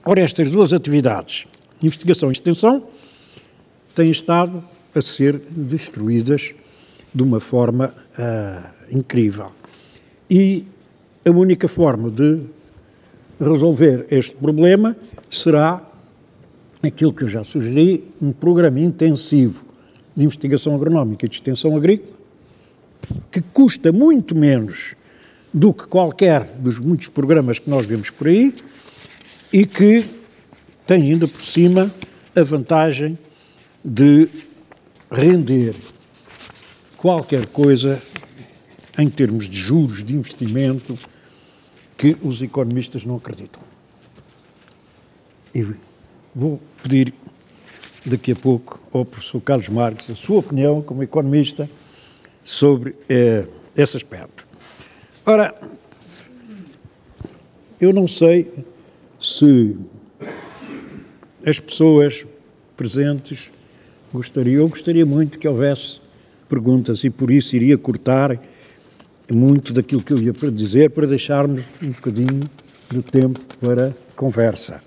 Ora, estas duas atividades, investigação e extensão, têm estado a ser destruídas de uma forma incrível. E a única forma de resolver este problema será aquilo que eu já sugeri, um programa intensivo de investigação agronómica e de extensão agrícola, que custa muito menos do que qualquer dos muitos programas que nós vemos por aí e que tem ainda por cima a vantagem de render qualquer coisa em termos de juros, de investimento, que os economistas não acreditam. E vou pedir daqui a pouco ao professor Carlos Marques a sua opinião como economista sobre esse aspecto. Ora, eu não sei se as pessoas presentes eu gostaria muito que houvesse perguntas e por isso iria cortar muito daquilo que eu ia para dizer para deixarmos um bocadinho de tempo para conversa.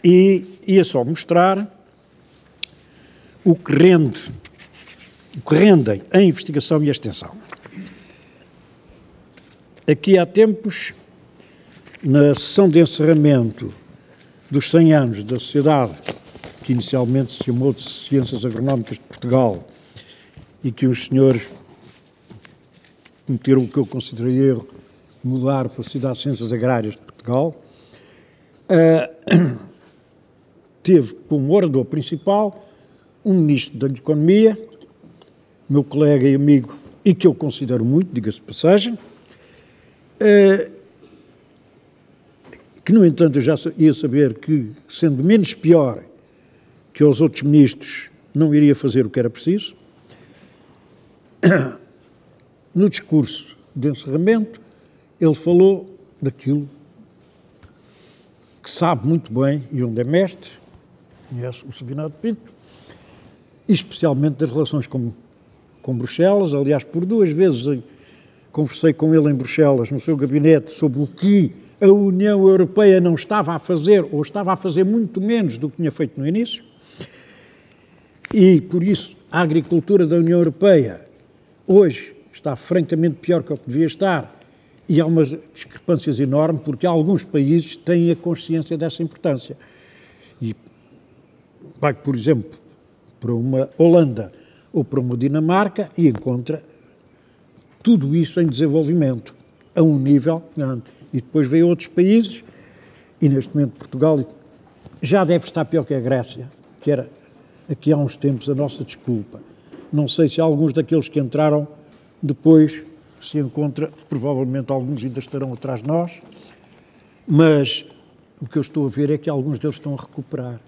E ia só mostrar o que rendem a investigação e a extensão. Aqui há tempos, na sessão de encerramento dos 100 anos da Sociedade, que inicialmente se chamou de Ciências Agronómicas de Portugal, e que os senhores cometeram o que eu considerei erro, mudar para a Sociedade de Ciências Agrárias de Portugal, teve como orador principal um ministro da Economia, meu colega e amigo, e que eu considero muito, diga-se de passagem, que, no entanto, eu já ia saber que, sendo menos pior que os outros ministros, não iria fazer o que era preciso. No discurso de encerramento, ele falou daquilo que sabe muito bem e onde é mestre, conhece o Sevinado Pinto, e especialmente das relações com Bruxelas. Aliás, por 2 vezes conversei com ele em Bruxelas, no seu gabinete, sobre o que a União Europeia não estava a fazer, ou estava a fazer muito menos do que tinha feito no início. E, por isso, a agricultura da União Europeia hoje está francamente pior que o que devia estar, e há umas discrepâncias enormes, porque alguns países têm a consciência dessa importância. E vai, por exemplo, para uma Holanda ou para uma Dinamarca e encontra tudo isso em desenvolvimento, a um nível grande. E depois vem outros países, e neste momento Portugal já deve estar pior que a Grécia, que era aqui há uns tempos a nossa desculpa. Não sei se alguns daqueles que entraram depois se encontra, provavelmente alguns ainda estarão atrás de nós, mas o que eu estou a ver é que alguns deles estão a recuperar.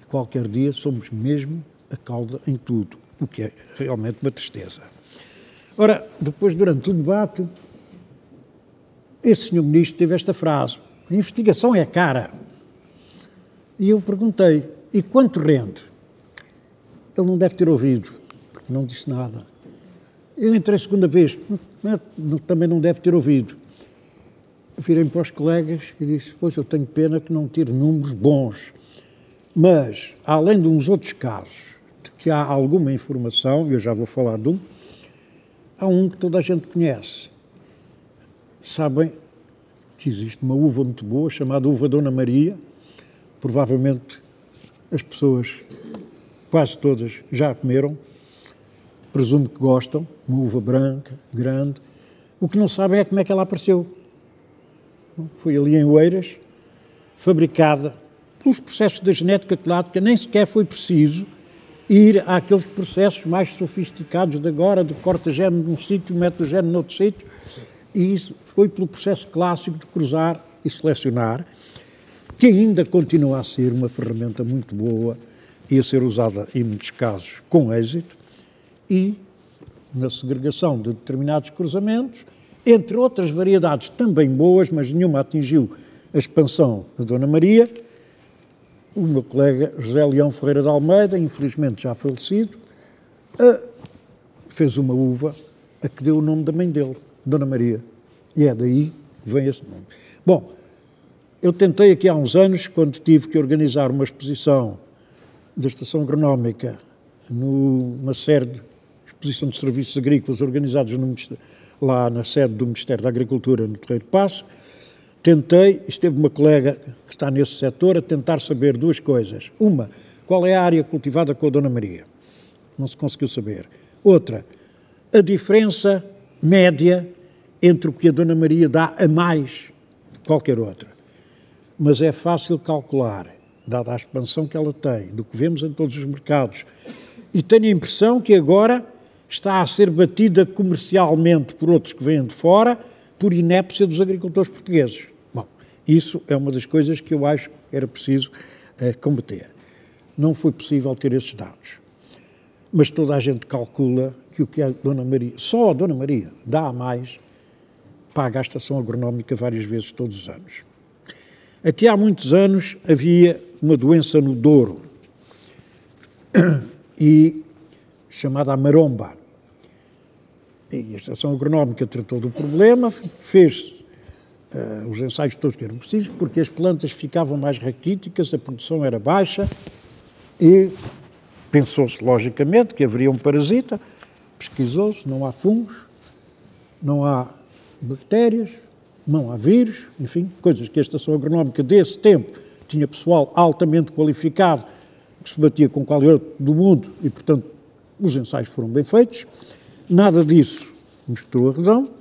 E qualquer dia somos mesmo a cauda em tudo, o que é realmente uma tristeza. Ora, depois, durante o debate, esse senhor ministro teve esta frase: a investigação é cara. E eu perguntei, e quanto rende? Ele não deve ter ouvido, porque não disse nada. Eu entrei a segunda vez, também não deve ter ouvido. Virei para os colegas e disse: pois, eu tenho pena que não tire números bons. Mas, além de uns outros casos, de que há alguma informação, e eu já vou falar de um, há um que toda a gente conhece. Sabem que existe uma uva muito boa, chamada uva Dona Maria. Provavelmente as pessoas, quase todas, já a comeram. Presumo que gostam. Uma uva branca, grande. O que não sabem é como é que ela apareceu. Foi ali em Oeiras, fabricada pelos processos da genética telática. Nem sequer foi preciso ir àqueles processos mais sofisticados de agora, de corta gene num sítio, mete o gene noutro sítio. E isso foi pelo processo clássico de cruzar e selecionar, que ainda continua a ser uma ferramenta muito boa e a ser usada, em muitos casos, com êxito, e na segregação de determinados cruzamentos, entre outras variedades também boas, mas nenhuma atingiu a expansão da Dona Maria, o meu colega José Leão Ferreira de Almeida, infelizmente já falecido, fez uma uva a que deu o nome da mãe dele, Dona Maria. E é daí que vem esse nome. Bom, Eu tentei aqui há uns anos, quando tive que organizar uma exposição da Estação Agronómica numa série de exposição de serviços agrícolas organizados lá na sede do Ministério da Agricultura, no Terreiro de Paço, tentei, esteve uma colega que está nesse setor, a tentar saber duas coisas. Uma, qual é a área cultivada com a Dona Maria? Não se conseguiu saber. Outra, a diferença média entre o que a Dona Maria dá a mais de qualquer outra. Mas é fácil calcular, dada a expansão que ela tem, do que vemos em todos os mercados. E tenho a impressão que agora está a ser batida comercialmente por outros que vêm de fora, por inépcia dos agricultores portugueses. Bom, isso é uma das coisas que eu acho que era preciso combater. Não foi possível ter esses dados. Mas toda a gente calcula que o que a Dona Maria, só a Dona Maria, dá a mais, paga a Estação Agronómica várias vezes todos os anos. Aqui há muitos anos havia uma doença no Douro, chamada a maromba. E a Estação Agronómica tratou do problema, fez os ensaios todos que eram precisos, porque as plantas ficavam mais raquíticas, a produção era baixa, e pensou-se, logicamente, que haveria um parasita, pesquisou-se, não há fungos, não há bactérias, não há vírus, enfim, coisas que a Estação Agronómica desse tempo tinha pessoal altamente qualificado, que se batia com qualquer outro do mundo, e, portanto, os ensaios foram bem feitos. Nada disso mostrou a razão,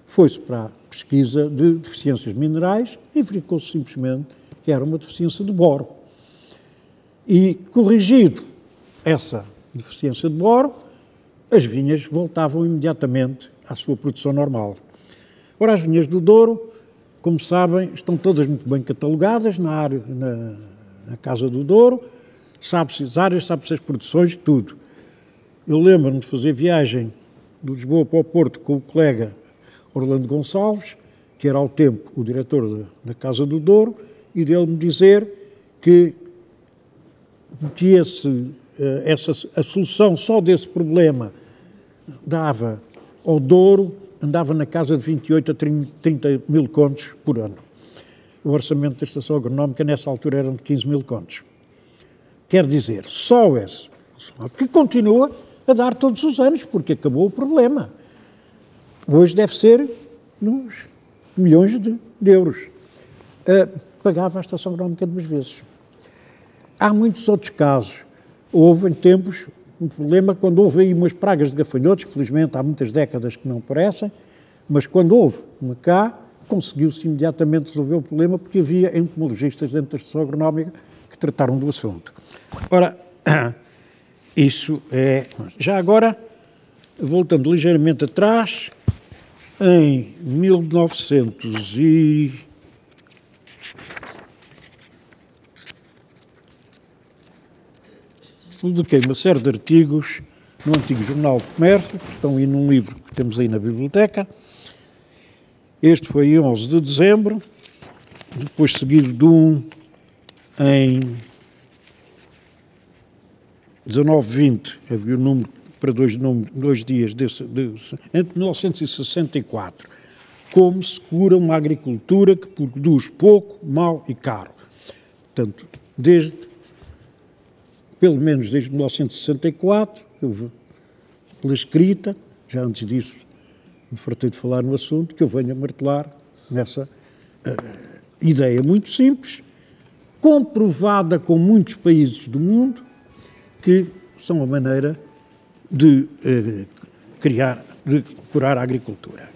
foi-se para a pesquisa de deficiências minerais e verificou-se simplesmente que era uma deficiência de boro. E, corrigido essa deficiência de boro, as vinhas voltavam imediatamente à sua produção normal. Ora, as vinhas do Douro, como sabem, estão todas muito bem catalogadas na Casa do Douro, sabe-se as áreas, sabe-se as produções, tudo. Eu lembro-me de fazer viagem de Lisboa para o Porto com o colega Orlando Gonçalves, que era ao tempo o diretor da Casa do Douro, e dele me dizer que a solução só desse problema dava ao Douro, andava na casa de 28 a 30 mil contos por ano. O orçamento da Estação Agronómica nessa altura era de 15 mil contos. Quer dizer, só esse, que continua a dar todos os anos, porque acabou o problema. Hoje deve ser nos milhões de euros. Pagava a Estação Agronómica duas vezes. Há muitos outros casos. Houve em tempos um problema quando houve aí umas pragas de gafanhotos, que felizmente há muitas décadas que não aparecem, mas quando houve uma cá, conseguiu-se imediatamente resolver o problema porque havia entomologistas dentro da Estação Agronómica que trataram do assunto. Ora, isso é... Já agora, voltando ligeiramente atrás, em 1900 publiquei uma série de artigos no antigo Jornal de Comércio, que estão aí num livro que temos aí na biblioteca. Este foi em 11 de dezembro, depois seguido de um em 19/20, havia o número para dois dias, entre 1964, como se cura uma agricultura que produz pouco, mau e caro. Portanto, pelo menos desde 1964, eu pela escrita, já antes disso me fartei de falar no assunto, que eu venho a martelar nessa ideia muito simples, comprovada com muitos países do mundo, que são a maneira de curar a agricultura.